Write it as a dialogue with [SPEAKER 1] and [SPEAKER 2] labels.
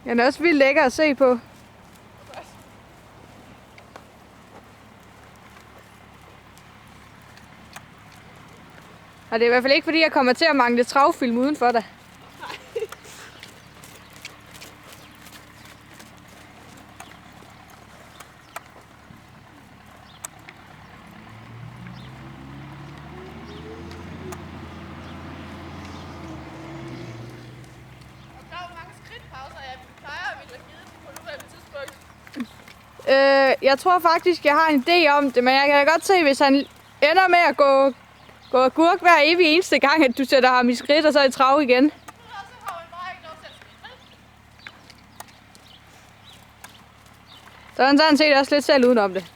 [SPEAKER 1] Den er også vildt lækker at se på. Og det er i hvert fald ikke, fordi jeg kommer til at mangle travfilm uden for dig. Jeg tror faktisk, jeg har en idé om det, men jeg kan godt se, hvis han ender med at gå agurk hver evig eneste gang, at du sætter ham i skridt og så i trav igen. Så han sådan set også lidt selv udenom det.